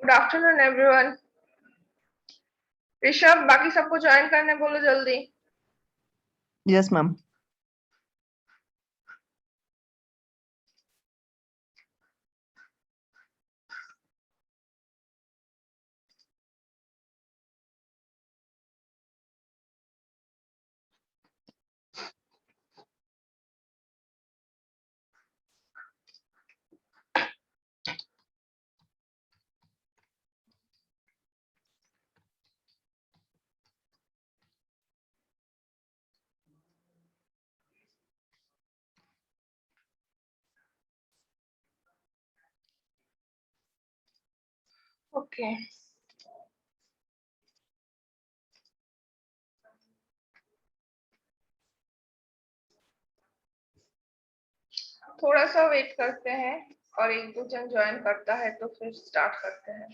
Good afternoon everyone. Rishabh, बाकी सबको join करने बोलो जल्दी। Yes ma'am. ओके, थोड़ा सा वेट करते हैं और एक दो जन ज्वाइन करता है तो फिर स्टार्ट करते हैं।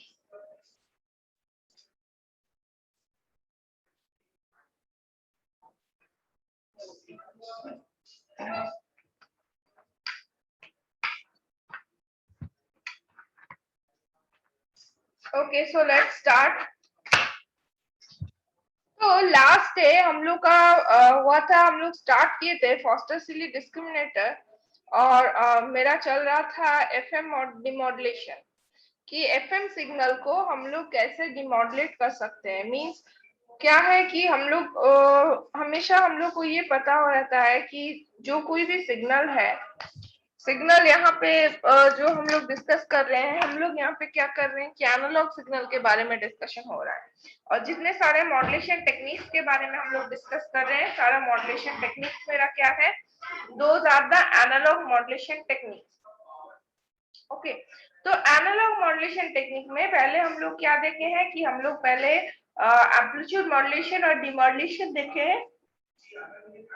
Okay, so let's start. तो लास्ट डे हम लोग का हुआ था, हम लोग स्टार्ट किए थे फॉस्टर सिली डिस्क्रिमिनेटर और मेरा चल रहा था एफएम डिमॉड्यूलेशन कि एफएम सिग्नल को हम लोग कैसे डिमॉड्यूलेट कर सकते हैं। मींस क्या है कि हम लोग हमेशा हम लोग को ये पता हो रहता है कि जो कोई भी सिग्नल है, सिग्नल यहाँ पे जो हम लोग डिस्कस कर रहे हैं, हम लोग यहाँ पे क्या कर रहे हैं कि एनालॉग सिग्नल के बारे में डिस्कशन हो रहा है। और जितने सारे मॉड्यूलेशन टेक्निक्स के बारे में हम लोग डिस्कस कर रहे हैं, सारा मॉड्यूलेशन टेक्निक्स मेरा क्या है, those are the analog modulation techniques. Okay, तो एनालॉग मॉड्यूलेशन टेक्निक में पहले हम लोग क्या देखे हैं कि हम लोग पहले एम्पलीट्यूड मॉड्यूलेशन और डिमॉड्यूलेशन देखे हैं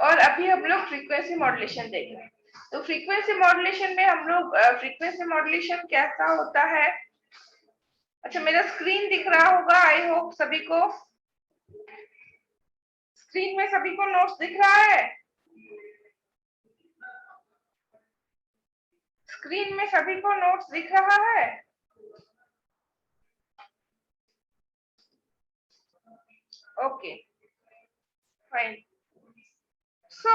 और अभी हम लोग फ्रीक्वेंसी मॉड्यूलेशन देख रहे हैं। तो फ्रीक्वेंसी मॉड्यूलेशन में हम लोग फ्रीक्वेंसी मॉड्यूलेशन कैसा होता है। अच्छा, मेरा स्क्रीन दिख रहा होगा, आई होप सभी को स्क्रीन में सभी को नोट्स दिख रहा है। स्क्रीन में सभी को नोट्स दिख रहा है। Okay, fine. सो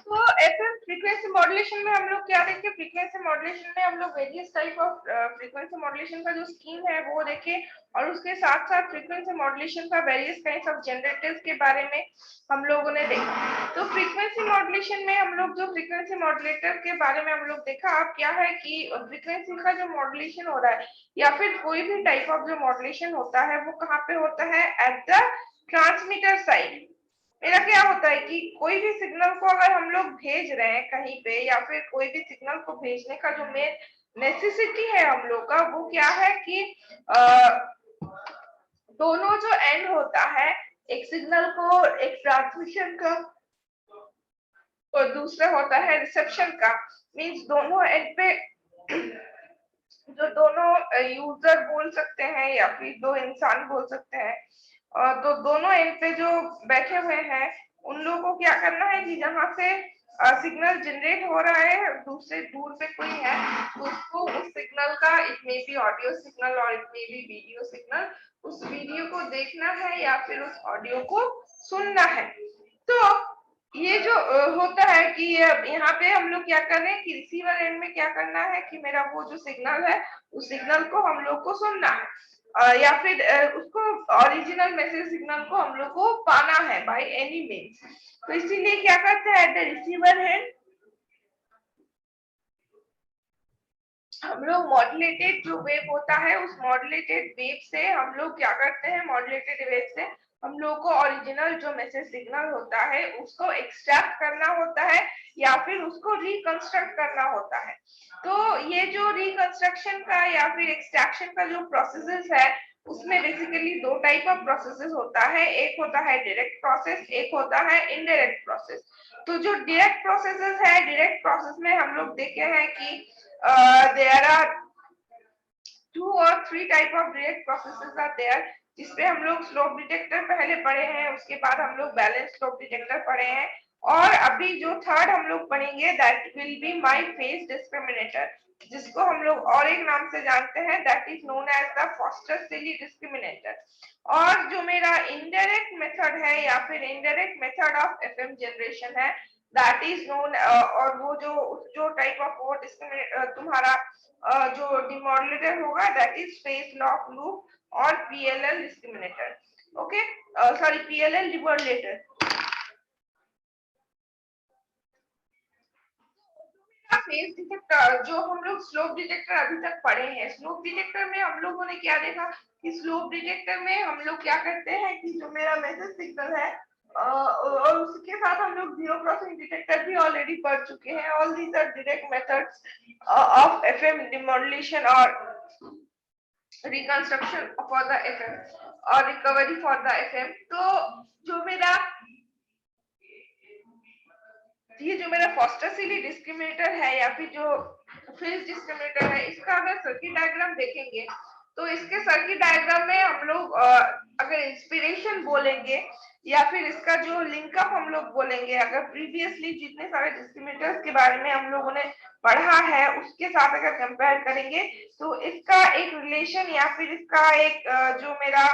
तो एफएम फ्रीक्वेंसी मॉड्यूलेशन में हम लोग क्या देखे, फ्रीक्वेंसी मॉड्यूलेशन में हम लोग various type of frequency modulation का जो स्कीम है वो देखे और उसके साथ साथ फ्रीक्वेंसी मॉड्यूलेशन का वेरियस काइंड्स ऑफ जनरेटर्स के बारे में हम लोगों ने देखा। तो फ्रीक्वेंसी मॉड्यूलेशन में हम लोग जो फ्रीक्वेंसी मॉड्यूलेटर के बारे में हम लोग देखा, अब क्या है कि फ्रीक्वेंसी का जो मॉड्यूलेशन हो रहा है या फिर कोई भी टाइप ऑफ जो मॉड्यूलेशन होता है वो कहाँ पे होता है, एट द ट्रांसमीटर साइड। मेरा क्या होता है कि कोई भी सिग्नल को अगर हम लोग भेज रहे हैं कहीं पे या फिर कोई भी सिग्नल को भेजने का जो मेन नेसेसिटी है हम लोग का, वो क्या है कि दोनों जो एंड होता है, एक सिग्नल को एक ट्रांसमिशन का और दूसरा होता है रिसेप्शन का। मींस दोनों एंड पे जो दोनों यूजर बोल सकते हैं या फिर दो इंसान बोल सकते हैं, तो दोनों एंड पे जो बैठे हुए हैं उन लोगों को क्या करना है कि जहां से सिग्नल जनरेट हो रहा है दूसरे दूर पे कोई है तो उसको उस सिग्नल का, it may be audio signal और it may be video signal, उस वीडियो को देखना है या फिर उस ऑडियो को सुनना है। तो ये जो होता है कि यहाँ पे हम लोग क्या कर रहे हैं कि रिसीवर एंड में क्या करना है कि मेरा वो जो सिग्नल है उस सिग्नल को हम लोग को सुनना है या फिर उसको ओरिजिनल मैसेज सिग्नल को हम लोग को पाना है बाय एनी मीन्स। तो इसीलिए क्या करते हैं, एट द रिसीवर एंड हम लोग मॉड्यूलेटेड जो वेव होता है उस मॉड्यूलेटेड वेव से हम लोग क्या करते हैं, मॉड्यूलेटेड वेव से हम लोग को ओरिजिनल जो मैसेज सिग्नल होता है उसको एक्सट्रैक्ट करना होता है या फिर उसको रिकंस्ट्रक्ट करना होता है। तो ये जो रिकंस्ट्रक्शन का या फिर एक्सट्रैक्शन का जो प्रोसेसेस है उसमें बेसिकली दो टाइप ऑफ प्रोसेसेस होता है, एक होता है डायरेक्ट प्रोसेस, एक होता है इनडायरेक्ट प्रोसेस। तो जो डायरेक्ट प्रोसेसेस है, डायरेक्ट प्रोसेस में हम लोग देखे हैं कि there are 2 or 3 type of direct processes are there, जिसपे हम लोग स्लोप डिटेक्टर पहले पढ़े हैं, उसके बाद हम लोग बैलेंस स्लोप डिटेक्टर पढ़े हैं, और अभी जो थर्ड हम लोग पढ़ेंगे that will be my phase discriminator, जिसको हम लोग और एक नाम से जानते हैं, that is known as the Foster Seeley discriminator. और जो मेरा इनडायरेक्ट मेथड है या फिर indirect method of FM generation है, दैट इज नोन, और वो जो टाइप ऑफ वो तुम्हारा जो डिमॉडुलेटर होगा that is phase lock loop और PLL discriminator. Okay, sorry, PLL demodulator. Phase detector, जो हम लोग स्लोप डिटेक्टर अभी तक पढ़े हैं, स्लोप डिटेक्टर में हम लोगों ने क्या देखा कि स्लोप डिटेक्टर में हम लोग क्या करते हैं कि जो मेरा मैसेज सिग्नल है और उसके साथ हम लोग जीरो क्रॉसिंग डिटेक्टर भी ऑलरेडी पढ़ चुके हैं। All these are direct methods of FM demodulation और रिकंस्ट्रक्शन फॉर द एफएम और रिकवरी फॉर द एफएम। तो ये जो मेरा फॉस्टर-सिली डिस्क्रिमिनेटर है या फिर जो फेज डिस्क्रिमिनेटर है, इसका अगर सर्किट डायग्राम देखेंगे तो इसके सर्किट डायग्राम में हम लोग अगर इंस्पिरेशन बोलेंगे या फिर इसका जो लिंकअप हम लोग बोलेंगे, अगर प्रीवियसली जितने सारे डिस्क्रिमिनेटर्स के बारे में हम लोगों ने पढ़ा है उसके साथ अगर कंपेयर करेंगे तो इसका एक रिलेशन या फिर इसका एक जो मेरा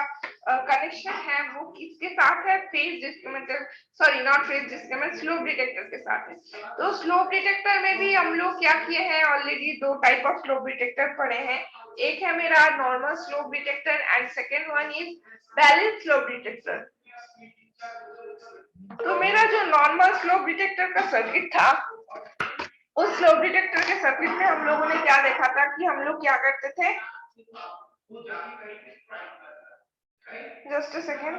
कनेक्शन है वो किसके साथ है, phase discriminator, sorry not phase discriminator, slope detector के साथ है। तो स्लोप डिटेक्टर में भी हम लोग क्या किए हैं, ऑलरेडी दो टाइप ऑफ स्लोप डिटेक्टर पढ़े हैं। एक है मेरा normal slope detector and second one is balance slope detector. तो मेरा जो नॉर्मल स्लोप डिटेक्टर का सर्किट था, उस स्लोप डिटेक्टर के सर्किट में हम लोगों ने क्या देखा था कि हम लोग क्या करते थे, जस्ट अ सेकेंड,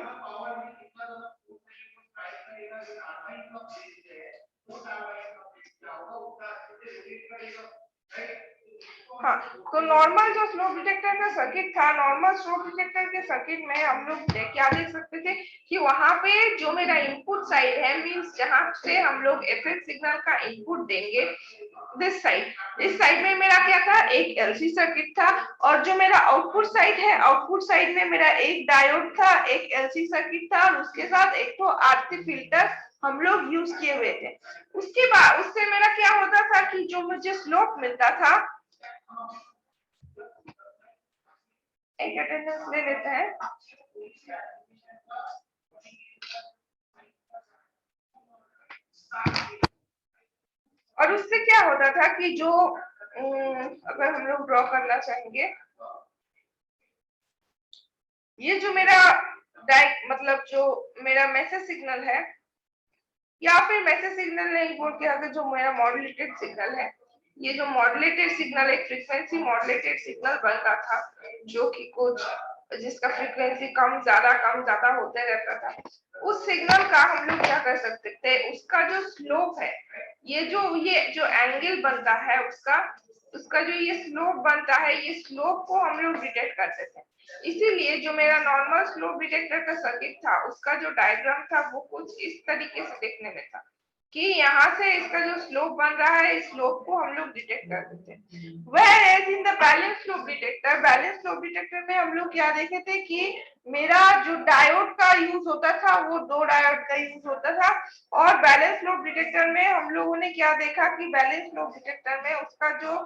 हाँ, तो नॉर्मल जो स्लोप डिटेक्टर का सर्किट था, नॉर्मल स्लोप डिटेक्टर के सर्किट में हम लोग क्या देख सकते थे कि वहां पे जो मेरा इनपुट साइड है, मींस जहां से हम लोग एफएम सिग्नल का इनपुट देंगे, दिस साइड, इस साइड में मेरा क्या था, एक एलसी सर्किट था। और जो मेरा आउटपुट साइड है, आउटपुट साइड में मेरा एक डायोड था, एक एलसी सर्किट था और उसके साथ एक तो आरसी फिल्टर हम लोग यूज किए हुए थे। उसके बाद उससे मेरा क्या होता था कि जो मुझे स्लोप मिलता था, एक अटेंडेंस ले लेते हैं, और उससे क्या होता था कि जो अगर हम लोग ड्रॉ करना चाहेंगे, ये जो मेरा मतलब जो मेरा मैसेज सिग्नल है या फिर मैसेज सिग्नल नहीं बोल के अगर जो मेरा मॉड्यूलेटेड सिग्नल है, ये जो मॉड्यूलेटेड सिग्नल एक फ्रीक्वेंसी मॉड्यूलेटेड सिग्नल बनता था, जो कि कुछ जिसका फ्रीक्वेंसी कम ज्यादा होते रहता था। उस सिग्नल का हम लोग क्या कर सकते थे, उसका जो स्लोप है, ये जो एंगल बनता है उसका उसका जो ये स्लोप बनता है, ये स्लोप को हम लोग डिटेक्ट करते थे। इसीलिए जो मेरा नॉर्मल स्लोप डिटेक्टर का सर्किट था, उसका जो डायग्राम था वो कुछ इस तरीके से देखने में था कि यहाँ से इसका जो स्लोप बन रहा है, इस स्लोप को हम लोग डिटेक्ट करते थे। Whereas in the balance slope detector, balance slope detector में हम लोग क्या देखे थे कि मेरा जो डायोड का यूज होता था वो दो डायोड का यूज होता था। और बैलेंस स्लोप डिटेक्टर में हम लोगों ने क्या देखा कि बैलेंस स्लोप डिटेक्टर में उसका जो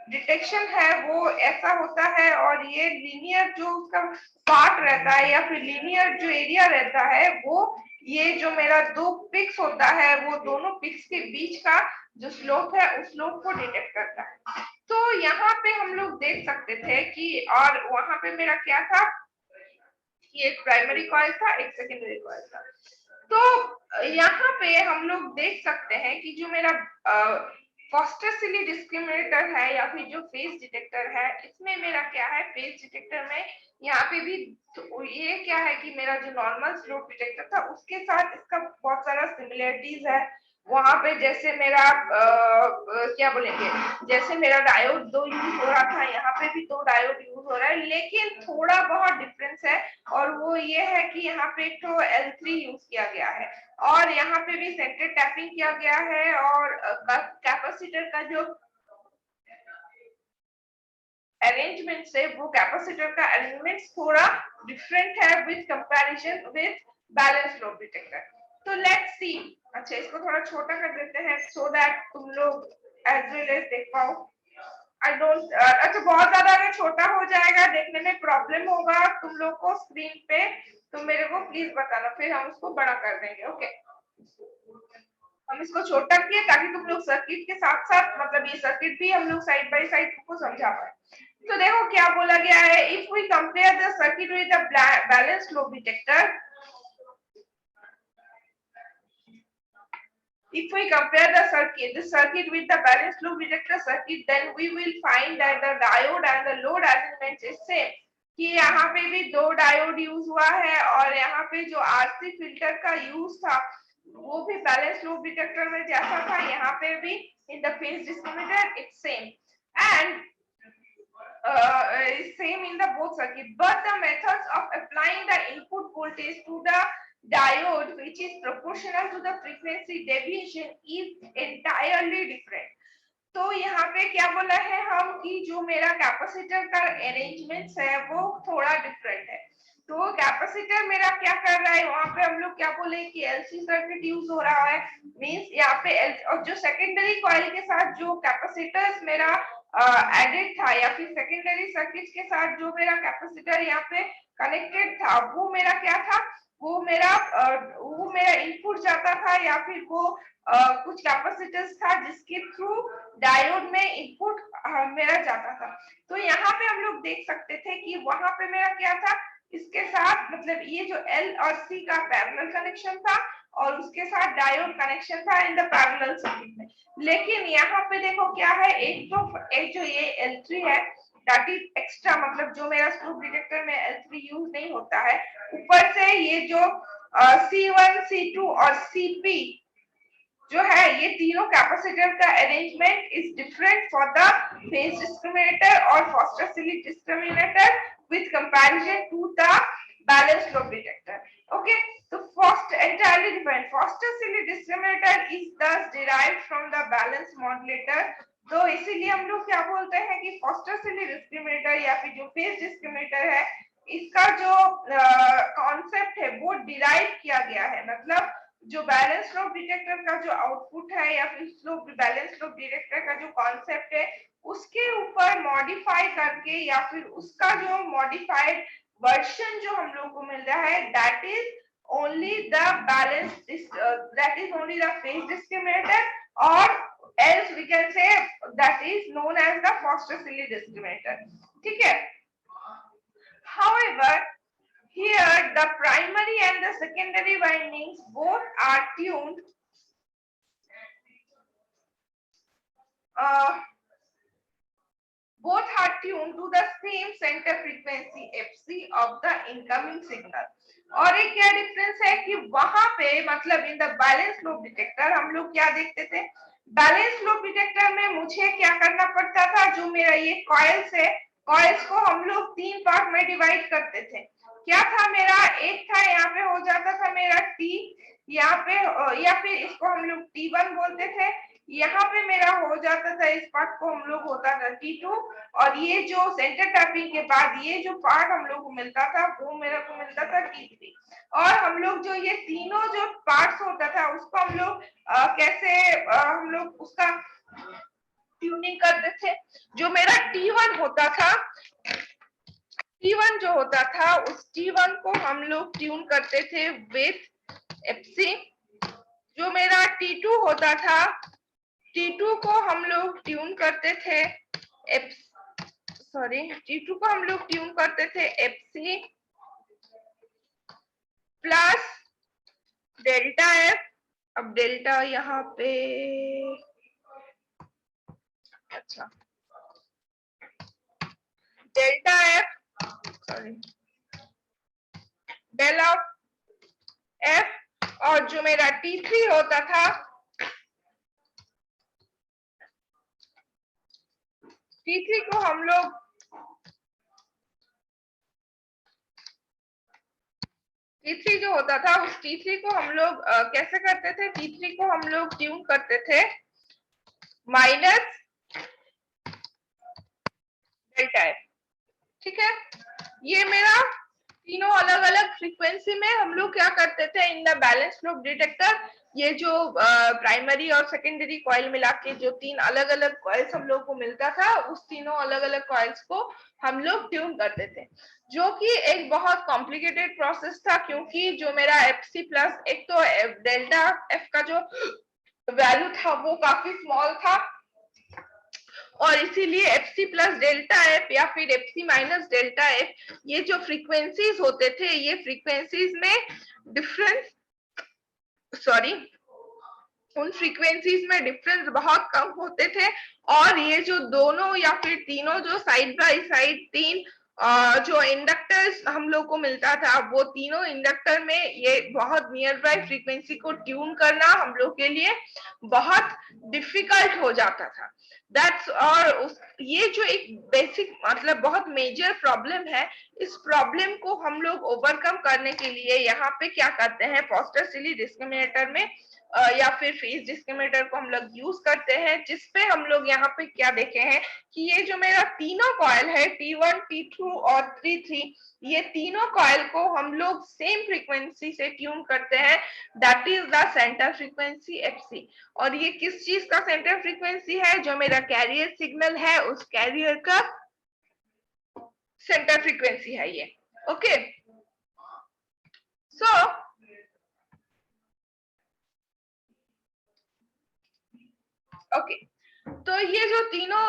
डिटेक्शन है वो ऐसा होता है और ये लीनियर जो उसका पार्ट रहता है या फिर लीनियर जो एरिया रहता है, वो ये जो मेरा दो पिक्स होता है वो दोनों पिक्स के बीच का जो स्लोप है उस स्लोप को डिटेक्ट करता है। तो यहाँ पे हम लोग देख सकते थे कि, और वहां पे मेरा क्या था कि एक प्राइमरी कॉइल था, एक सेकेंडरी कॉइल था। तो यहाँ पे हम लोग देख सकते हैं कि जो मेरा फॉस्टर-सिली डिस्क्रिमिनेटर है या फिर जो फेज डिटेक्टर है, इसमें मेरा क्या है, फेज डिटेक्टर में यहाँ पे भी तो ये क्या है कि मेरा जो नॉर्मल स्लोप डिटेक्टर था उसके साथ इसका बहुत सारा सिमिलरिटीज है। वहां पे जैसे मेरा क्या बोलेंगे, जैसे मेरा डायोड दो यूज हो रहा था, यहाँ पे भी दो डायोड यूज हो रहा है, लेकिन थोड़ा बहुत डिफरेंस है और वो ये है कि यहाँ पे एक तो L3 यूज किया गया है और यहाँ पे भी सेंटर टैपिंग किया गया है और कैपेसिटर का जो अरेंजमेंट से, वो कैपेसिटर का अरेंजमेंट थोड़ा डिफरेंट है with comparison with balance slope detector. तो लेट्स सी अच्छा, इसको थोड़ा छोटा कर देते हैं सो दैट तुम लोग एज वेल एज देख पाओ। आई डोंट अच्छा, बहुत ज्यादा अगर छोटा हो जाएगा, देखने में प्रॉब्लम होगा तुम लोग को स्क्रीन पे, तो मेरे को प्लीज बताना, फिर हम उसको बड़ा कर देंगे। ओके, हम इसको छोटा किए ताकि तुम लोग सर्किट के साथ साथ, मतलब ये सर्किट भी हम लोग साइड बाय साइड तुमको समझा पाए। तो देखो क्या बोला गया है, if we compare the circuit with the balance load detector, if we compare the circuit with the balanced loop detector circuit, then we will find that the diode and the load arrangement is same। कि यहाँ पे भी दो diode use हुआ है और यहाँ पे जो आरसी फिल्टर का यूज था वो भी बैलेंस लूप डिटेक्टर में जैसा था, यहाँ पे भी in the phase discriminator it's same and same in the both circuit, but the methods of applying the input voltage to the diode which is proportional to the frequency deviation is entirely different। तो यहाँ पे क्या बोला है हम कि जो मेरा कैपेसिटर का अरेंजमेंट है वो थोड़ा डिफरेंट है। तो कैपेसिटर मेरा क्या कर रहा है, वहां पे हम लोग क्या बोले कि एलसी सर्किट यूज हो रहा है, मींस यहाँ पे और जो सेकेंडरी कॉइल के साथ जो कैपेसिटर्स मेरा एडेड था या फिर सेकेंडरी सर्किट के साथ जो मेरा कैपेसिटर यहाँ पे कनेक्टेड था, वो मेरा क्या था, वो मेरा इनपुट जाता था या फिर वो कुछ कैपेसिटर्स था जिसके थ्रू डायोड में इनपुट मेरा जाता था। तो यहाँ पे हम लोग देख सकते थे कि वहां पे मेरा क्या था, इसके साथ मतलब ये जो L और C का पैरेलल कनेक्शन था और उसके साथ डायोड कनेक्शन था इन द पैरेलल सर्किट में। लेकिन यहाँ पे देखो क्या है, एक जो ये L3 है दैट इज एक्स्ट्रा, मतलब जो मेरा स्लूप डिटेक्टर में L3 यूज नहीं होता है, ऊपर से ये जो C1, C2 और CP जो है, ये तीनों कैपेसिटर का arrangement is different for the phase discriminator और Foster series discriminator with comparison to the balanced load detector। Okay, so first entirely different, foster series discriminator is thus derived from the balance modulator। तो इसीलिए हम लोग क्या बोलते हैं कि foster series discriminator या फिर जो फेज डिस्क्रिमिनेटर है, इसका जो कॉन्सेप्ट है वो डिराइव किया गया है, मतलब जो बैलेंस लोड डिटेक्टर का जो आउटपुट है या फिर बैलेंस लोड डिटेक्टर का जो कॉन्सेप्ट है उसके ऊपर मॉडिफाई करके या फिर उसका जो मॉडिफाइड वर्जन जो हम लोग को मिल रहा है, that is only the balance, that is only the phase discriminator, और else we can say that is known as the Foster series discriminator। ठीक है। However, here the primary and the secondary windings both are tuned to the same center frequency fc of the incoming signal। और एक क्या difference है कि वहां पे मतलब in the balance loop detector हम लोग क्या देखते थे, बैलेंस लूप डिटेक्टर में मुझे क्या करना पड़ता था, जो मेरा ये कॉइल्स है, कॉइल्स को हम लोग तीन पार्ट में डिवाइड करते थे। क्या था मेरा, एक था यहाँ पे हो जाता था मेरा टी, यहाँ पे या फिर इसको हम लोग T1 बोलते थे, यहाँ पे मेरा हो जाता था, इस पार्ट को हम लोग होता था T2, और ये जो सेंटर टैपिंग के बाद ये जो पार्ट हम लोग को मिलता था वो मेरे को मिलता था T3। और हम लोग जो ये तीनों जो पार्ट्स होता था उसको हम लोग कैसे हम लोग उसका ट्यूनिंग करते थे। जो मेरा T1 होता था, T1 जो होता था उस T1 को हम लोग ट्यून करते थे विथ FC। जो मेरा T2 होता था, T2 को हम लोग ट्यून करते थे T2 को हम लोग ट्यून करते थे FC प्लस डेल्टा F। अब डेल्टा यहाँ पे अच्छा delta F del of F, और जो मेरा T3 होता था, T3 को हम लोग T3 जो होता था उस T3 को हम लोग कैसे करते थे, T3 को हम लोग ट्यून करते थे माइनस डेल्टा F। ठीक है, ये मेरा तीनों अलग अलग फ्रीक्वेंसी में हम लोग क्या करते थे in the balance loop detector, ये जो प्राइमरी और सेकेंडरी कॉइल मिला के जो 3 अलग अलग कॉइल्स हम लोग को मिलता था, उस तीनों अलग अलग कॉइल्स को हम लोग ट्यून करते थे, जो कि एक बहुत कॉम्प्लिकेटेड प्रोसेस था, क्योंकि जो मेरा FC प्लस, एक तो डेल्टा F का जो वैल्यू था वो काफी स्मॉल था, और इसीलिए FC प्लस डेल्टा एफ या फिर FC माइनस डेल्टा एफ, ये जो फ्रीक्वेंसीज होते थे, ये फ्रीक्वेंसीज में डिफरेंस, सॉरी, उन फ्रीक्वेंसीज में डिफरेंस बहुत कम होते थे, और ये जो दोनों या फिर तीनों जो साइड बाय साइड 3 जो इंडक्टर्स हम लोग को मिलता था, वो तीनों इंडक्टर में ये बहुत नियर बाय फ्रीक्वेंसी को ट्यून करना हम लोग के लिए बहुत डिफिकल्ट हो जाता था। दैट्स, और ये जो एक बेसिक मतलब बहुत मेजर प्रॉब्लम है, इस प्रॉब्लम को हम लोग ओवरकम करने के लिए यहाँ पे क्या करते हैं, फॉस्टर-सिली डिस्क्रिमिनेटर में या फिर फेज डिस्क्रिमिनेटर को हम लोग यूज करते हैं, जिसपे हम लोग यहाँ पे क्या देखे हैं कि ये जो मेरा तीनों कॉइल है T1, T2 और T3, ये तीनों कॉइल को हम लोग सेम फ्रीक्वेंसी से ट्यून करते हैं, that is the centre frequency FC। और ये किस चीज का सेंटर फ्रीक्वेंसी है, जो मेरा कैरियर सिग्नल है उस कैरियर का सेंटर फ्रीक्वेंसी है ये। ओके, सो ओके, तो ये जो तीनों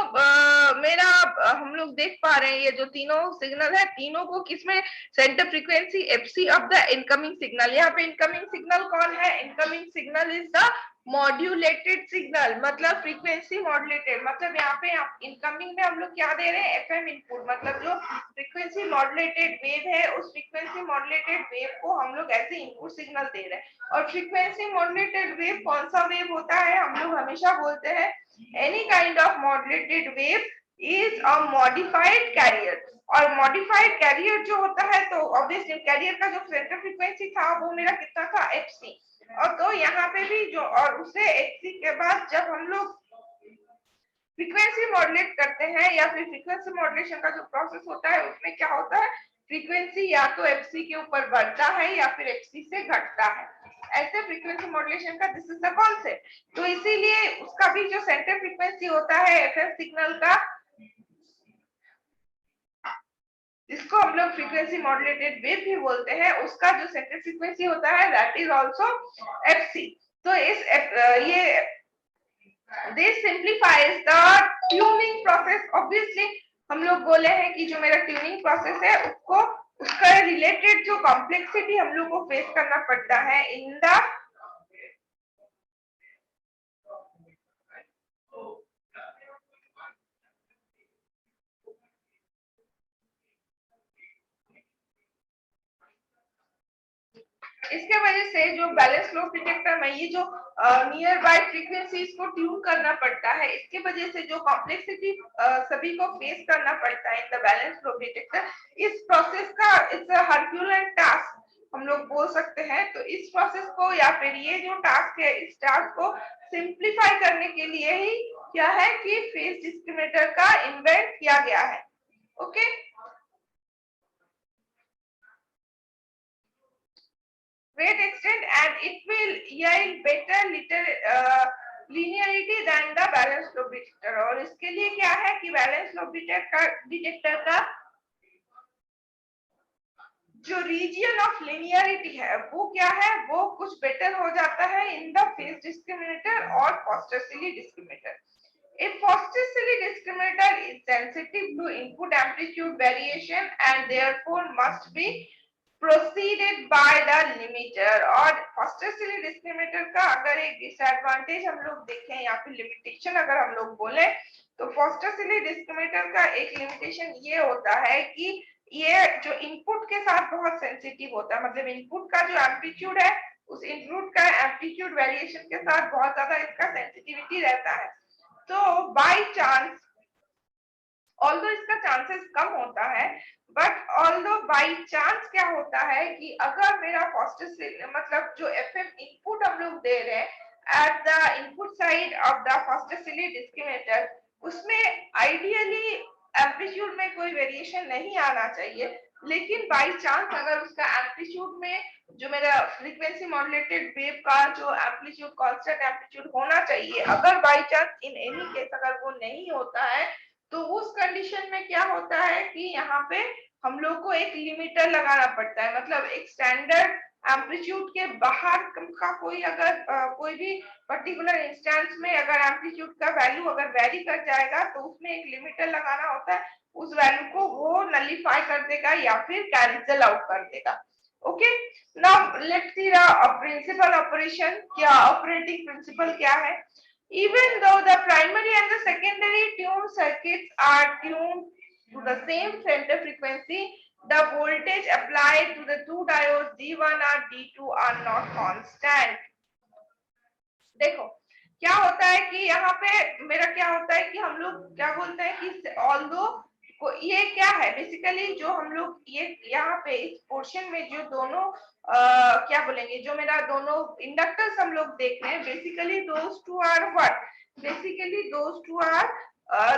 मेरा हम लोग देख पा रहे हैं, ये जो तीनों सिग्नल है, तीनों को किसमें centre frequency FC of the incoming signal. यहाँ पे इनकमिंग सिग्नल कौन है, incoming signal is the modulated signal, मतलब फ्रीक्वेंसी मॉड्यूलेटेड, मतलब यहाँ पे इनकमिंग में हम लोग क्या दे रहे हैं, FM इनपुट, मतलब जो फ्रीक्वेंसी मॉड्यूलेटेड वेव है, उस फ्रीक्वेंसी मॉड्यूलेटेड वेव को हम लोग ऐसे इनपुट सिग्नल दे रहे हैं। और फ्रीक्वेंसी मॉड्यूलेटेड वेव कौन सा वेव होता है, हम लोग हमेशा बोलते हैं any kind of modulated wave is a modified carrier, और modified carrier जो होता है, तो obviously carrier का जो सेंटर फ्रीक्वेंसी था वो मेरा कितना था, FC, और तो यहाँ पे भी जो, और उसे FC के बाद जब हम लोग फ्रीक्वेंसी मॉड्यूलेट करते हैं या फिर फ्रीक्वेंसी मॉड्यूलेशन का जो प्रोसेस होता है, उसमें क्या होता है, फ्रीक्वेंसी या तो FC के ऊपर बढ़ता है या फिर FC से घटता है, ऐसे फ्रीक्वेंसी मॉड्यूलेशन का दिस इज द कॉन्सेप्ट। तो इसीलिए उसका भी जो सेंटर फ्रीक्वेंसी होता है FM सिग्नल का, जिसको हम लोग फ्रीक्वेंसी मॉड्यूलेटेड वेव भी बोलते हैं, उसका जो सेंटर फ्रीक्वेंसी होता है दैट इज आल्सो FC। तो इस ये this simplifies the tuning process। obviously हम लोग बोले हैं कि जो मेरा ट्यूनिंग प्रोसेस है उसको, उसका रिलेटेड जो कॉम्प्लेक्सिटी हम लोग को फेस करना पड़ता है इन द इसके वजह से जो बैलेंस लूप डिटेक्टर में ये जो नियर बाय फ्रीक्वेंसीज को ट्यून करना पड़ता है, इसके वजह से जो कॉम्प्लेक्सिटी सभी को फेस करना पड़ता है in the balance loop detector, इस प्रोसेस का इट्स अ हरक्यूलियन टास्क हम लोग बोल सकते हैं। तो इस प्रोसेस को या फिर ये जो टास्क है, इस टास्क को सिंप्लीफाई करने के लिए ही क्या है कि फेज डिस्क्रिमिनेटर का इन्वेंट किया गया है। Okay, weight extent and it will yield better linearity than the balance loop detector। और इसके लिए क्या है कि बैलेंस लूप डिटेक्टर का जो रीजन ऑफ लिनियरिटी है वो क्या है, वो कुछ बेटर हो जाता है इन द फेज डिस्क्रिमिनेटर और फॉस्टर-सिली discriminator. A Foster-Silly discriminator is sensitive to input amplitude variation and therefore must be preceded by the limiter। और Foster-Silly discriminator का अगर एक डिसएडवांटेज हम लोग देखें या फिर लिमिटेशन अगर हम लोग बोले, तो Foster-Silly discriminator का एक लिमिटेशन ये होता है कि ये जो इनपुट के साथ बहुत सेंसिटिव होता है, मतलब इनपुट का जो एम्पलीट्यूड है, उस इनपुट का एम्पलीट्यूड वेरिएशन के साथ बहुत ज्यादा इसका सेंसिटिविटी रहता है। तो बाय चांस, ऑल्दो इसका चांसेस कम होता है, बट ऑल्दो बाय चांस क्या होता है कि अगर मेरा फॉस्टर मतलब जो FM इनपुट हम लोग दे रहे हैं at the input side of the Foster Seeley discriminator, उसमें आइडियली एम्पलीट्यूड में कोई वेरिएशन नहीं आना चाहिए, लेकिन बाय चांस अगर उसका एम्पलीट्यूड एम्पलीट्यूड में जो मेरा फ्रीक्वेंसी मॉड्यूलेटेड वेव का जो एम्पलीट्यूड कांस्टेंट एम्पलीट्यूड होना चाहिए, अगर by chance in any case अगर वो नहीं होता है तो उस कंडीशन में क्या होता है कि यहाँ पे हम लोग को एक लिमिटर लगाना पड़ता है। मतलब एक स्टैंडर्ड एम्पलीट्यूड के बाहर का कोई अगर कोई भी पर्टिकुलर इंस्टेंस में अगर एम्पलीट्यूड का वैल्यू अगर वेरी कर जाएगा तो उसमें एक लिमिटर लगाना होता है, उस वैल्यू को वो नलिफाई कर देगा या फिर कैंसिल आउट कर देगा। Okay, now let's see the principle operation. क्या ऑपरेटिंग प्रिंसिपल क्या है? Even though the primary and the secondary tuned circuits are tuned to the same center frequency, the voltage applied to the two diodes D1 और D2 are not constant. देखो क्या होता है कि यहाँ पे मेरा क्या होता है कि हम लोग क्या बोलते हैं कि ऑल्दो ये क्या है बेसिकली जो हम लोग ये यहाँ पे इस पोर्शन में जो दोनों क्या बोलेंगे जो मेरा दोनों इंडक्टर्स हम लोग देख रहे हैं, basically those two are what, basically those two are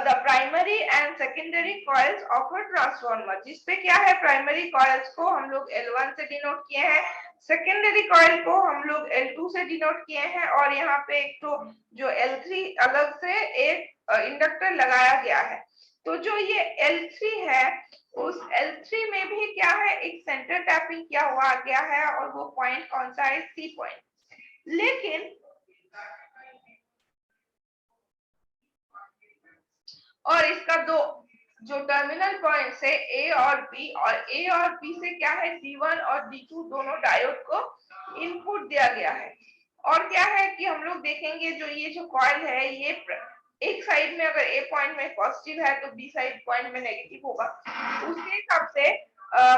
the primary and secondary coils of a transformer, जिसपे क्या है प्राइमरी कॉइल्स को हम लोग L1 से डिनोट किए हैं, सेकेंडरी कॉइल को हम लोग L2 से डिनोट किए हैं, और यहाँ पे एक तो जो L3 अलग से एक इंडक्टर लगाया गया है। तो जो ये L3 है उस L3 में भी क्या है एक सेंटर टैपिंग किया हुआ गया है, और वो पॉइंट कौन सा है? C point. लेकिन और इसका दो जो टर्मिनल पॉइंट्स है A और B, और A और B से क्या है D1 और D2 दोनों डायोड को इनपुट दिया गया है। और क्या है कि हम लोग देखेंगे जो ये जो कॉइल है ये एक साइड में अगर A पॉइंट में पॉजिटिव है तो B साइड पॉइंट में नेगेटिव होगा। उसके हिसाब से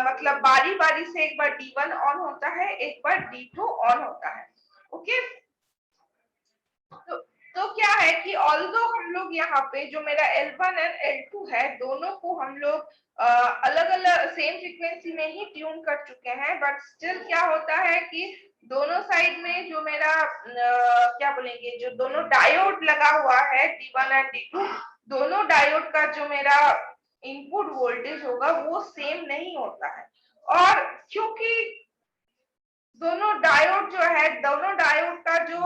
मतलब बारी बारी से एक बार D1 ऑन होता है, एक बार D2 ऑन होता है। ओके, तो क्या है कि ऑल्दो हम लोग यहाँ पे जो मेरा L1 एंड L2 है दोनों को हम लोग अलग अलग सेम फ्रीक्वेंसी में ही ट्यून कर चुके हैं, बट स्टिल क्या होता है कि दोनों साइड में जो मेरा क्या बोलेंगे जो दोनों डायोड लगा हुआ है D1 एंड D2, दोनों डायोड का जो मेरा इनपुट वोल्टेज होगा वो सेम नहीं होता है। और क्योंकि दोनों डायोड जो है दोनों डायोड का जो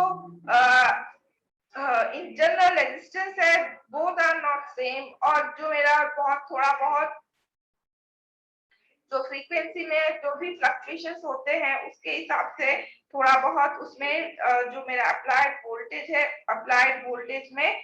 इन जनरल रेजिस्टेंस है बोथ आर नॉट सेम, और जो मेरा बहुत थोड़ा बहुत जो फ्रीक्वेंसी में जो भी फ्लक्चुएशंस होते हैं उसके हिसाब से थोड़ा बहुत उसमें जो मेरा अप्लाइड वोल्टेज है अप्लाइड वोल्टेज में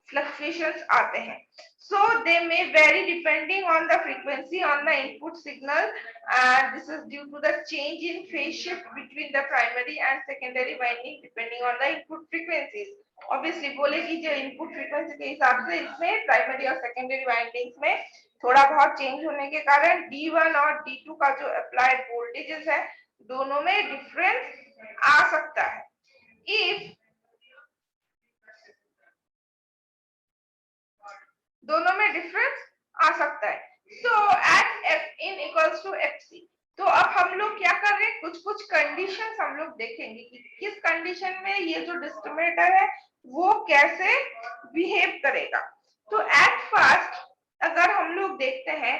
fluctuations आते हैं। So they may vary depending on the frequency on the input signal, and this is due to the change in phase shift between the primary and secondary winding depending on the input frequencies. Obviously बोले कि जो input frequency के हिसाब से इसमें primary और secondary windings में थोड़ा बहुत चेंज होने के कारण D1 और D2 का जो applied voltages है दोनों में difference आ सकता है। If दोनों में डिफरेंस आ सकता है। So at F in equals to F C. तो अब हम लोग क्या कर रहे हैं कुछ कुछ कंडीशंस हम लोग देखेंगे कि किस कंडीशन में ये जो डिस्क्रिमिनेटर है वो कैसे बिहेव करेगा। तो एट फर्स्ट अगर हम लोग देखते हैं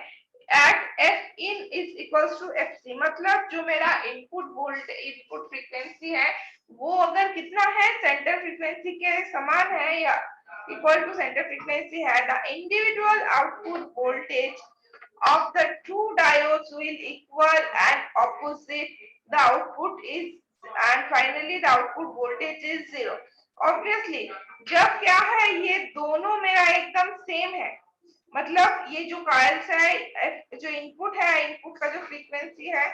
at F in is equals to F C, मतलब जो मेरा इनपुट वोल्टेज इनपुट फ्रीक्वेंसी है वो अगर कितना है सेंटर फ्रीक्वेंसी के समान है या equal to center frequency है, the individual output voltage of the two diodes will equal and opposite the output is, and finally the output voltage is 0. Obviously जब क्या है ये दोनों मेरा एकदम सेम है, मतलब ये जो कॉइल्स है जो इनपुट है इनपुट का जो फ्रीक्वेंसी है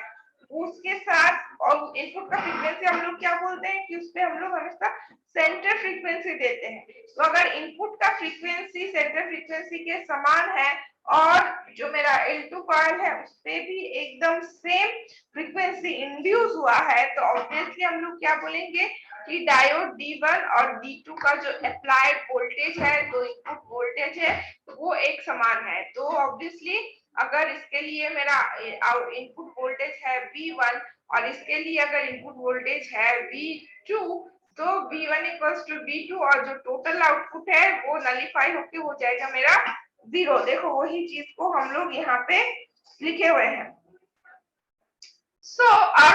उसके साथ और इनपुट का फ्रीक्वेंसी हम लोग क्या बोलते हैं कि उसपे हम लोग हमेशा सेंटर फ्रीक्वेंसी देते हैं। तो अगर इनपुट का फ्रीक्वेंसी सेंटर फ्रीक्वेंसी के समान है और जो मेरा L2 कॉइल है उसपे भी एकदम सेम फ्रीक्वेंसी इंड्यूस हुआ है तो ऑब्वियसली हम लोग क्या बोलेंगे कि डायोड D1 और D2 का जो अप्लाइड वोल्टेज है जो इनपुट वोल्टेज है वो एक समान है। तो ऑब्वियसली अगर इसके लिए मेरा इनपुट वोल्टेज है V1 और इसके लिए अगर इनपुट वोल्टेज है V2 तो V1 इक्वल्स टू V2 और जो टोटल आउटपुट है वो नलिफाई होके हो जाएगा मेरा 0। देखो वही चीज को हम लोग यहाँ पे लिखे हुए हैं। So our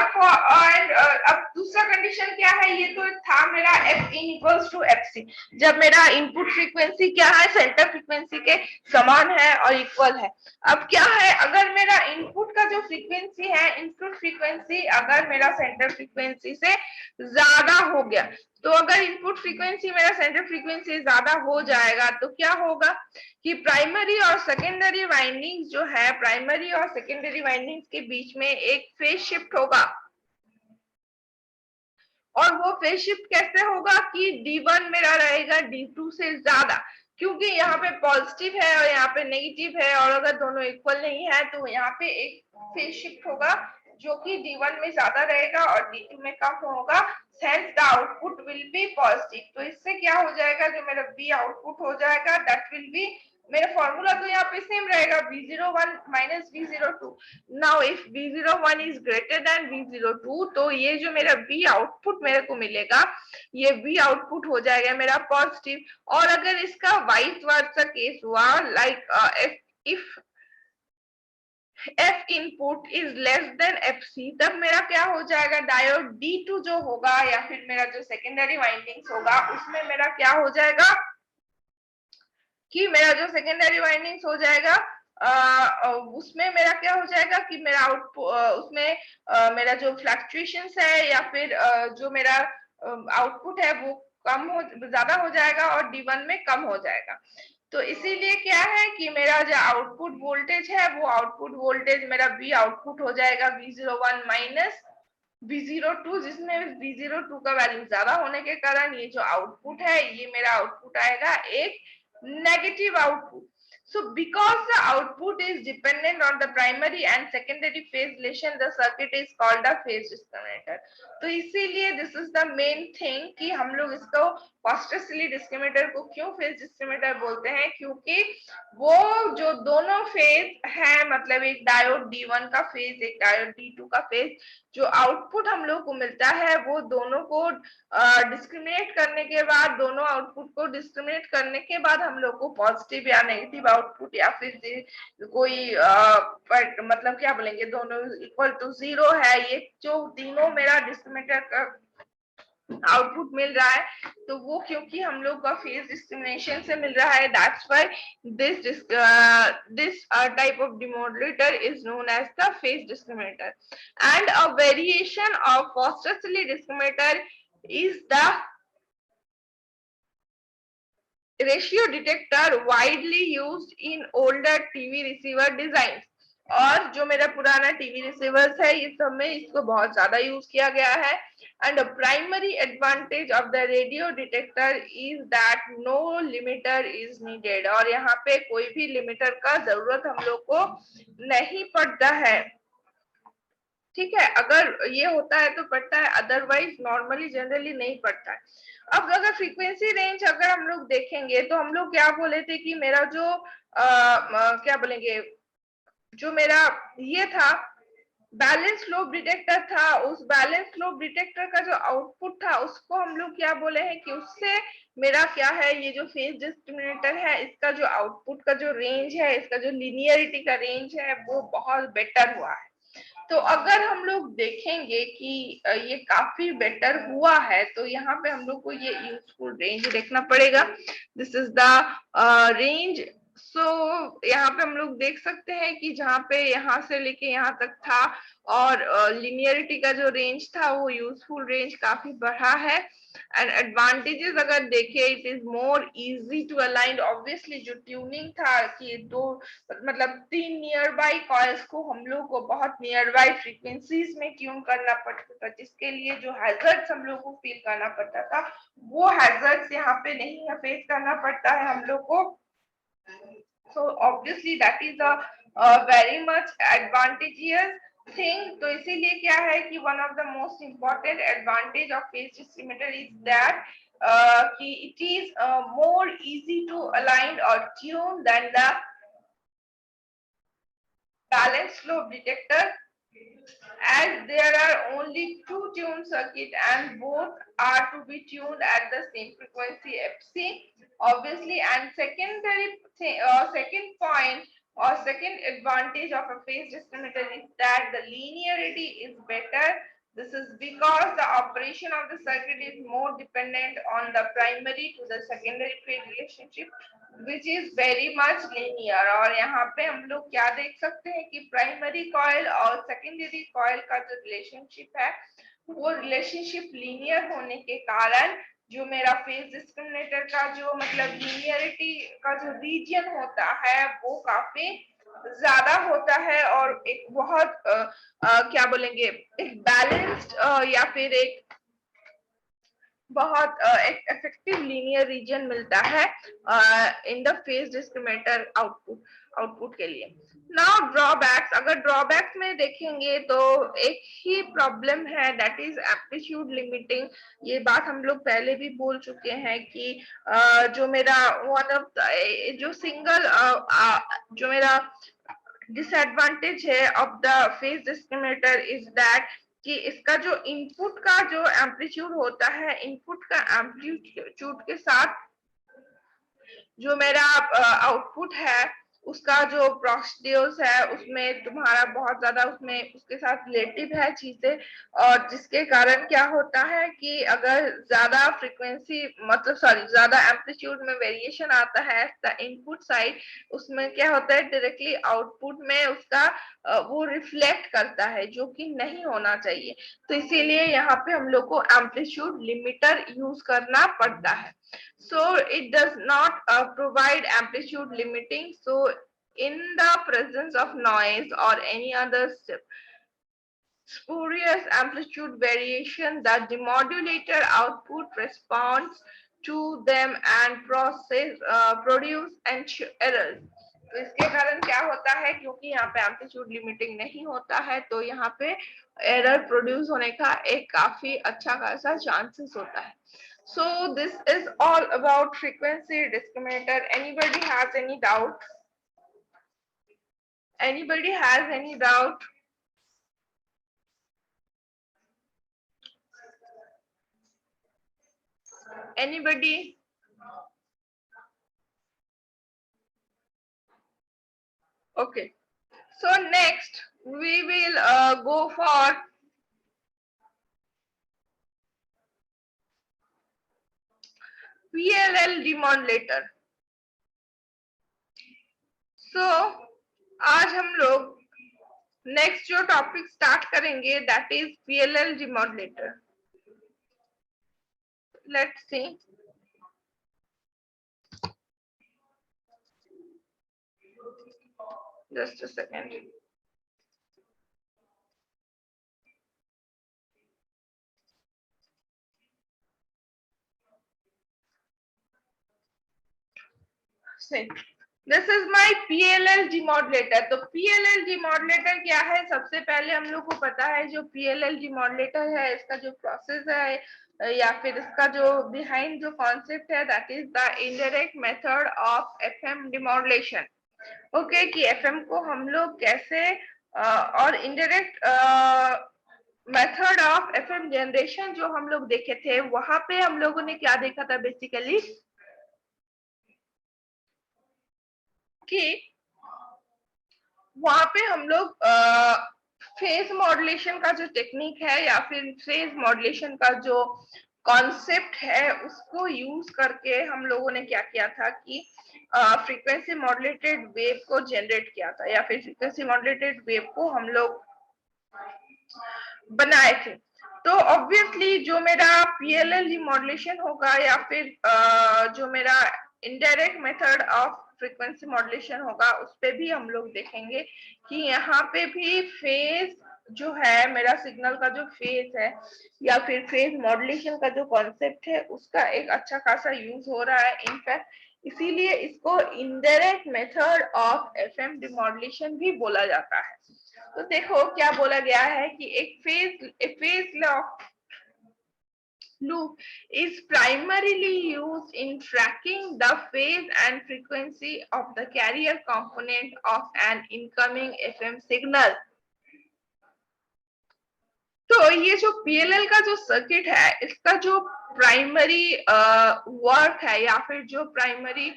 कंडीशन क्या है, ये तो था मेरा F in equals to F C, जब मेरा इनपुट फ्रीक्वेंसी क्या है, सेंटर फ्रीक्वेंसी के समान है और इक्वल है। अब क्या है, अगर मेरा इनपुट का जो फ्रीक्वेंसी है, इनपुट फ्रीक्वेंसी अगर मेरा सेंटर फ्रीक्वेंसी से ज्यादा हो गया, तो अगर इनपुट फ्रीक्वेंसी मेरा सेंटर फ्रीक्वेंसी ज्यादा हो जाएगा तो क्या होगा कि प्राइमरी और सेकेंडरी वाइंडिंग्स जो है, प्राइमरी और सेकेंडरी वाइंडिंग्स के बीच में एक फेज शिफ्ट होगा। और वो फेज शिफ्ट कैसे होगा कि D1 मेरा रहेगा D2 से ज्यादा, क्योंकि यहाँ पे पॉजिटिव है और यहाँ पे नेगेटिव है, और अगर दोनों इक्वल नहीं है तो यहाँ पे एक फेज शिफ्ट होगा जो कि D1 में ज्यादा रहेगा और D2 में कम होगा। hence the output will be positive। तो इससे क्या हो जाएगा, जो मेरा B आउटपुट हो जाएगा that will be, मेरा फॉर्मूला तो यहाँ पे सेम रहेगा, V01 minus V02। Now if V01 is greater than V02, तो ये जो मेरा B आउटपुट मेरे को मिलेगा, ये B आउटपुट हो जाएगा मेरा पॉजिटिव। और अगर इसका वाइस वर्सा केस हुआ, like if F input is less than FC, तब मेरा क्या हो जाएगा, डायोड D2 जो होगा या फिर मेरा जो सेकेंडरी वाइंडिंग्स होगा उसमें मेरा क्या हो जाएगा कि मेरा जो सेकेंडरी वाइंडिंग्स हो जाएगा उसमें मेरा क्या हो जाएगा कि मेरा आउटपुट उसमें मेरा जो फ्लक्चुएशंस है या फिर जो मेरा आउटपुट है वो ज्यादा हो जाएगा और D1 में कम हो जाएगा। तो इसीलिए क्या है कि मेरा जो आउटपुट वोल्टेज है वो आउटपुट वोल्टेज मेरा B आउटपुट हो जाएगा V01 माइनस V02, जिसमें V02 का वैल्यू ज्यादा होने के कारण ये जो आउटपुट है ये मेरा आउटपुट आएगा एक negative output। So because the output is dependent on the primary and secondary phase relation, the circuit is called a phase discriminator। तो इसीलिए this is the main thing कि हम लोग इसको Foster-Silly discriminator को क्यों phase discriminator बोलते हैं, क्योंकि वो जो दोनों फेज है, मतलब एक डायोड D1 का फेज, एक डायोड D2 का फेज, जो आउटपुट हम लोग को मिलता है वो दोनों को डिस्क्रिमिनेट करने के बाद, दोनों आउटपुट को डिस्क्रिमिनेट करने के बाद हम लोग को पॉजिटिव या नेगेटिव आउटपुट या फिर कोई मतलब क्या बोलेंगे, दोनों इक्वल टू 0 है, ये जो तीनों मेरा डिस्क्रिमिनेटर का आउटपुट मिल रहा है, तो वो क्योंकि हम लोग का फेज डिस्क्रिमिनेशन से मिल रहा है, that's why this type of demodulator is known as the phase discriminator। and a variation of Foster-Silly discriminator is the ratio detector widely used in older TV receiver designs। और जो मेरा पुराना TV receivers है, इस सब में इसको बहुत ज्यादा यूज किया गया है। And primary advantage of the radio detector is that no limiter is needed. और यहाँ पे कोई भी लिमिटर का जरूरत हम लोग को नहीं पड़ता है, ठीक है। अगर ये होता है तो पड़ता है, अदरवाइज नॉर्मली जनरली नहीं पड़ता है। अब अगर फ्रीक्वेंसी रेंज अगर हम लोग देखेंगे तो हम लोग क्या बोले थे कि मेरा जो क्या बोलेंगे, जो मेरा ये था बैलेंस लोब डिटेक्टर था, उस बैलेंस लोब डिटेक्टर का जो आउटपुट था उसको हम लोग क्या बोले हैं कि उससे मेरा क्या है, ये जो फेज डिस्क्रिमिनेटर है इसका जो आउटपुट का जो रेंज है, इसका जो लीनियरिटी का रेंज है वो बहुत बेटर हुआ है। तो अगर हम लोग देखेंगे कि ये काफी बेटर हुआ है, तो यहाँ पे हम लोग को ये यूजफुल रेंज देखना पड़ेगा। This is the range. So यहाँ पे हम लोग देख सकते हैं कि जहाँ पे यहाँ से लेके यहाँ तक था, और लिनियरिटी का जो रेंज था वो यूजफुल रेंज काफी बढ़ा है। एंड एडवांटेजेस अगर देखें, it is more easy to align. Obviously जो ट्यूनिंग था कि दो मतलब 3 नियर बाई कॉइल्स को हम लोग को बहुत नियर बाई फ्रीक्वेंसीज में ट्यून करना पड़ता था, जिसके लिए जो हैजर्ड्स हम लोग को फील करना पड़ता था वो हैजर्ड्स यहाँ पे नहीं फेस करना पड़ता है हम लोग को। So obviously that is a very much advantageous thing। तो इसीलिए क्या है कि one of the most important advantage of phase discriminator is that कि it is more easy to align or tune than the balanced lobe detector, as there are only 2 tune circuit and both are to be tuned at the same frequency FC, obviously। And second point or second advantage of a phase discriminator is that the linearity is better, This is because the operation of the circuit is more dependent on the primary to the secondary phase relationship, which is very much linear. और यहाँ पे हम लोग क्या देख सकते हैं कि प्राइमरी कॉइल और सेकेंडरी कॉइल का जो रिलेशनशिप है वो रिलेशनशिप लीनियर होने के कारण जो मेरा फेज डिस्क्रिमिनेटर का जो मतलब लीनियरिटी का जो रीजन होता है वो काफी ज्यादा होता है और एक बहुत क्या बोलेंगे एक बैलेंस्ड या फिर एक बहुत एक इफेक्टिव लीनियर रीजन मिलता है in the phase discriminator output के लिए। नाउ ड्रॉबैक्स, अगर ड्रॉबैक्स में देखेंगे तो एक ही प्रॉब्लम है, दैट इज एम्पलीट्यूड लिमिटिंग। ये बात हम लोग पहले भी बोल चुके हैं कि जो मेरा वन ऑफ जो सिंगल जो मेरा डिसएडवांटेज है of the phase discriminator is that कि इसका जो इनपुट का जो एम्पलीट्यूड होता है, इनपुट का एम्पलीट्यूड के साथ जो मेरा आउटपुट है उसका जो प्रोसीड्यूर्स है उसमें तुम्हारा बहुत ज्यादा उसमें उसके साथ रिलेटिव है चीजें, और जिसके कारण क्या होता है कि अगर ज्यादा फ्रीक्वेंसी मतलब सॉरी ज्यादा एम्पलीट्यूड में वेरिएशन आता है द इनपुट साइड, उसमें क्या होता है डायरेक्टली आउटपुट में उसका वो रिफ्लेक्ट करता है जो कि नहीं होना चाहिए। तो इसीलिए यहाँ पे हम लोग को एम्पलीट्यूड लिमिटर यूज करना पड़ता है। So it does not provide amplitude limiting. So in the presence of noise or any other spurious amplitude variation, the demodulator output responds to them and produce errors. तो इसके कारण क्या होता है, क्योंकि यहाँ पे एम्पलीट्यूड लिमिटिंग नहीं होता है तो यहाँ पे एरर प्रोड्यूस होने का एक काफी अच्छा खासा चांसेस होता है। So this is all about frequency discriminator. Anybody has any doubt? Anybody has any doubt? Anybody? Okay. So next we will go for PLL demodulator. So आज हम लोग नेक्स्ट जो टॉपिक स्टार्ट करेंगे that is PLL demodulator. Let's see. Just a second. See, this is my PLL demodulator. तो PLL demodulator क्या है? सबसे पहले हम लोग को पता है जो PLL demodulator है इसका जो प्रोसेस है या फिर इसका जो बिहाइंड जो कॉन्सेप्ट है that is the indirect method of FM demodulation. Okay कि FM को हम लोग कैसे और indirect method of FM generation जो हम लोग देखे थे वहां पे हम लोगों ने क्या देखा था बेसिकली कि वहां पे हम लोग फेज मॉड्यूलेशन का जो टेक्निक है या फिर फेज मॉड्यूलेशन का जो कॉन्सेप्ट है उसको यूज करके हम लोगों ने क्या किया था कि फ्रीक्वेंसी मॉड्यूलेटेड वेव को जनरेट किया था या फिर फ्रीक्वेंसी मॉड्यूलेटेड वेव को हम लोग बनाए थे। तो ऑब्वियसली जो मेरा PLL मॉड्यूलेशन होगा या फिर जो मेरा indirect method of frequency modulation होगा उस पे भी हम लोग देखेंगे कि यहाँ पे भी फेज जो है मेरा सिग्नल का जो फेज है या फिर फेज मॉड्यूलेशन का जो कॉन्सेप्ट है उसका एक अच्छा खासा यूज हो रहा है। इनफैक्ट इसीलिए इसको indirect method of FM demodulation भी बोला जाता है। तो देखो क्या बोला गया है कि एक phase loop is primarily used in tracking the phase and frequency of the carrier component of an incoming FM signal. तो ये जो PLL का जो सर्किट है इसका जो प्राइमरी वर्क है या फिर जो प्राइमरी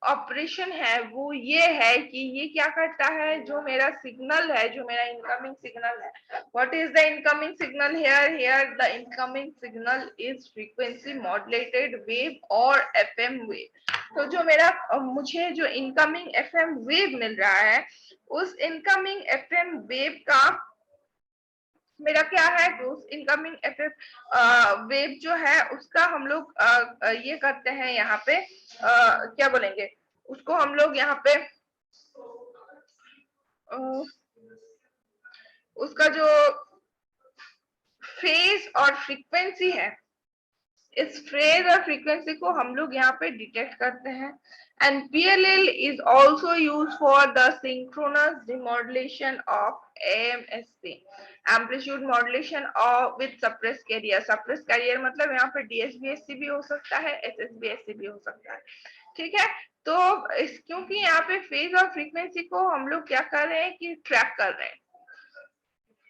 ऑपरेशन है वो ये है कि ये क्या करता है, जो मेरा सिग्नल है, जो मेरा इनकमिंग सिग्नल है, what is the incoming signal here the incoming signal is frequency modulated wave और एफएम वेव। तो जो मेरा मुझे जो इनकमिंग एफएम वेव मिल रहा है, उस इनकमिंग एफएम वेव का मेरा क्या है, उस इनकमिंग एफएम वेव जो है उसका हम लोग ये करते हैं यहाँ पे, क्या बोलेंगे उसको हम लोग यहाँ पे, उसका जो फेज और फ्रीक्वेंसी है, इस फेज और फ्रीक्वेंसी को हम लोग यहाँ पे डिटेक्ट करते हैं। And PLL is also use for the synchronous demodulation of AMSC, amplitude modulation और with suppress carrier. Suppress carrier मतलब यहाँ पे DSBSC भी हो सकता है, SSBSC भी हो सकता है, ठीक है। तो क्योंकि यहाँ पे फेज और फ्रीक्वेंसी को हम लोग क्या कर रहे हैं कि ट्रैक कर रहे हैं,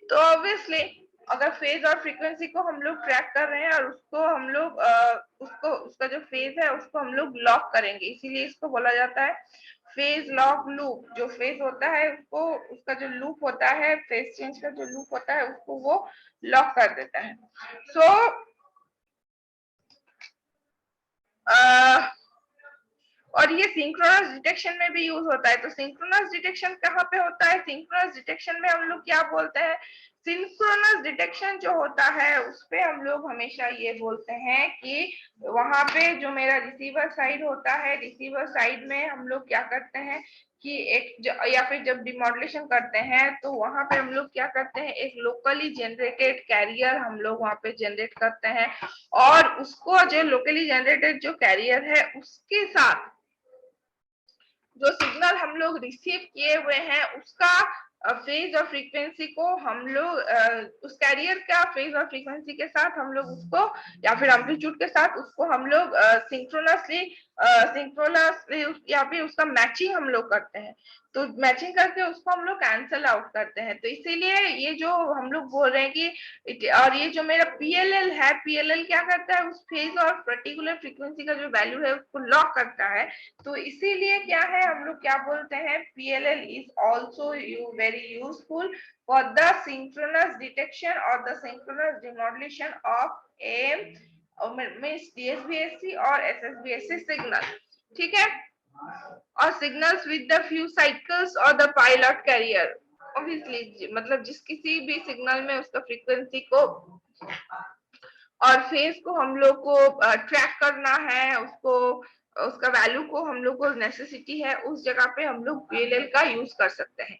तो ऑब्वियसली अगर फेज और फ्रीक्वेंसी को हम लोग ट्रैक कर रहे हैं और उसको हम लोग उसको उसका जो फेज है उसको हम लोग लॉक करेंगे, इसीलिए इसको बोला जाता है फेज लॉक लूप। जो फेज होता है उसको, उसका जो लूप होता है, फेज चेंज का जो लूप होता है उसको वो लॉक कर देता है। सो और ये सिंक्रोनस डिटेक्शन में भी यूज होता है। तो सिंक्रोनस डिटेक्शन कहाँ पे होता है, सिंक्रोनस डिटेक्शन में हम लोग क्या बोलते हैं, सिंक्रोनस डिटेक्शन जो होता है उस पे हम लोग हमेशा ये बोलते हैं कि वहां पे जो मेरा रिसीवर साइड होता है, रिसीवर साइड में हम लोग क्या करते हैं कि एक या फिर जब डिमॉड्यूलेशन करते हैं तो वहां पे हम लोग क्या करते हैं, एक लोकली जनरेटेड कैरियर हम लोग वहां पे जनरेट करते हैं, और उसको जो लोकली जनरेटेड जो कैरियर है उसके साथ जो सिग्नल हम लोग रिसीव किए हुए हैं उसका फेज और फ्रीक्वेंसी को हम लोग उस कैरियर का फेज और फ्रीक्वेंसी के साथ हम लोग उसको, या फिर एम्पलीट्यूड के साथ उसको हम लोग सिंक्रोनसली या फिर उसका मैचिंग हम लोग करते हैं। तो मैचिंग करके उसको हम लोग कैंसल आउट करते हैं। तो इसीलिए ये जो हम लोग बोल रहे हैं कि और ये जो मेरा PLL है, PLL क्या करता है, उस फेज और पर्टिकुलर फ्रीक्वेंसी का जो वैल्यू है उसको लॉक करता है। तो इसीलिए क्या है, हम लोग क्या बोलते हैं, PLL is also very useful for the synchronous detection और the synchronous demodulation of AM means DSBSC और SSBSC सिग्नल, ठीक है। और signals with the few cycles और द पायलट कैरियर, ऑब्वियसली मतलब जिस किसी भी सिग्नल में उसका फ्रीक्वेंसी को और फेज को हम लोग को ट्रैक करना है, उसको उसका वैल्यू को हम लोग को नेसेसिटी है, उस जगह पे हम लोग PLL का यूज कर सकते हैं।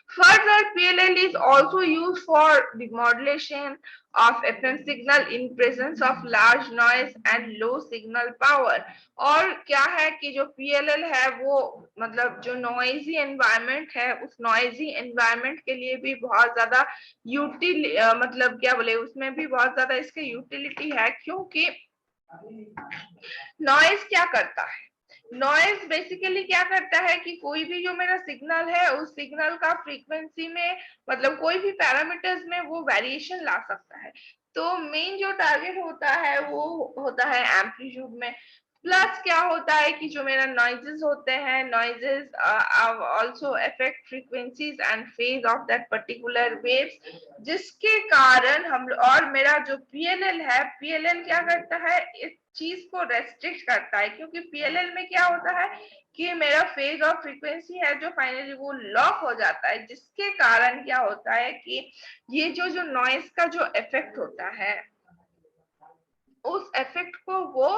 Further, PLL is also used for the modulation of FM signal in presence of large noise and low signal power। और क्या है कि जो PLL है वो मतलब जो नॉइजी एनवायरनमेंट है, उस नॉइजी एनवायरनमेंट के लिए भी बहुत ज्यादा मतलब क्या बोले, उसमें भी बहुत ज्यादा इसके यूटिलिटी है। क्योंकि नॉइज क्या करता है, नॉइज बेसिकली क्या करता है कि कोई भी जो मेरा सिग्नल है उस सिग्नल का फ्रीक्वेंसी में मतलब कोई भी पैरामीटर्स में वो वेरिएशन ला सकता है। तो मेन जो टारगेट होता है वो होता है एम्पलीट्यूड में। प्लस क्या होता है कि जो मेरा नॉइजेस होते हैं, noises also affect frequencies and phase of that particular waves, जिसके कारण हम और मेरा जो PLL है, PLL क्या करता है, इस चीज को रेस्ट्रिक्ट करता है। क्योंकि PLL में क्या होता है कि मेरा फेज और फ्रीक्वेंसी है जो फाइनली वो लॉक हो जाता है, जिसके कारण क्या होता है कि ये जो नॉइज का जो इफेक्ट होता है उस इफेक्ट को वो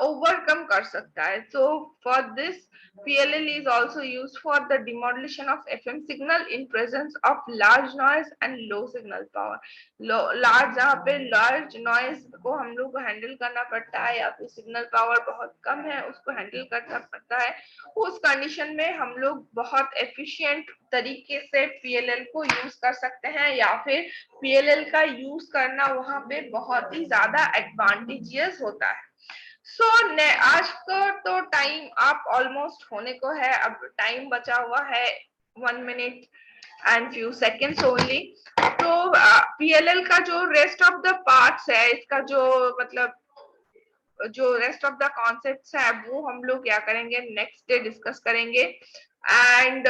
ओवरकम कर सकता है। So for this PLL is also used for the demodulation of FM signal in presence of large noise and low signal power। Large जहाँ पे लार्ज नॉइज को हम लोग को हैंडल करना पड़ता है या फिर सिग्नल पावर बहुत कम है उसको हैंडल करना पड़ता है, उस कंडीशन में हम लोग बहुत एफिशिएंट तरीके से PLL को यूज कर सकते हैं, या फिर PLL का यूज करना वहां पे बहुत ही ज्यादा एडवांटेजियस होता है। सो आज का तो टाइम आप ऑलमोस्ट होने को है, अब टाइम बचा हुआ है 1 minute and few seconds only. तो PLL का जो रेस्ट ऑफ द पार्ट्स है, इसका जो मतलब जो रेस्ट ऑफ द कॉन्सेप्ट्स है वो हम लोग क्या करेंगे, नेक्स्ट डे डिस्कस करेंगे। एंड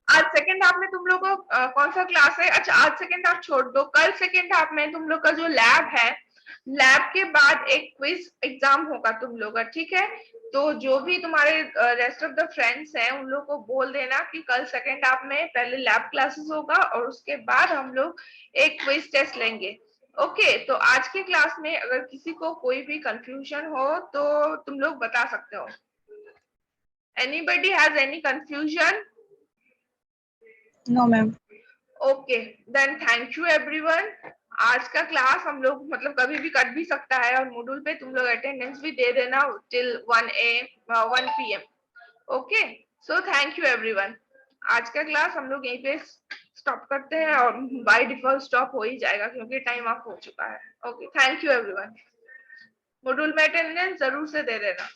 आज सेकेंड हाफ में तुम लोग को कौन सा क्लास है? अच्छा, आज सेकेंड हाफ छोड़ दो, कल सेकेंड हाफ में तुम लोग का जो लैब है, लैब के बाद एक क्विज एग्जाम होगा तुम लोग का, ठीक है? तो जो भी तुम्हारे रेस्ट ऑफ द फ्रेंड्स हैं उन लोग को बोल देना कि कल सेकेंड हाफ में पहले लैब क्लासेस होगा और उसके बाद हम लोग एक क्विज टेस्ट लेंगे। ओके, तो आज के क्लास में अगर किसी को कोई भी कंफ्यूजन हो तो तुम लोग बता सकते हो। Anybody has any confusion? No ma'am. Okay, then thank you everyone. आज का क्लास हम लोग मतलब कभी भी कट भी सकता है और मॉड्यूल पे तुम लोग अटेंडेंस भी दे देना till 1 PM। Okay, so thank you everyone. आज का क्लास हम लोग यहीं पे स्टॉप करते हैं और बाय डिफॉल्ट स्टॉप हो ही जाएगा क्योंकि टाइम अप हो चुका है। Okay, thank you everyone. Module में अटेंडेंस जरूर से दे देना।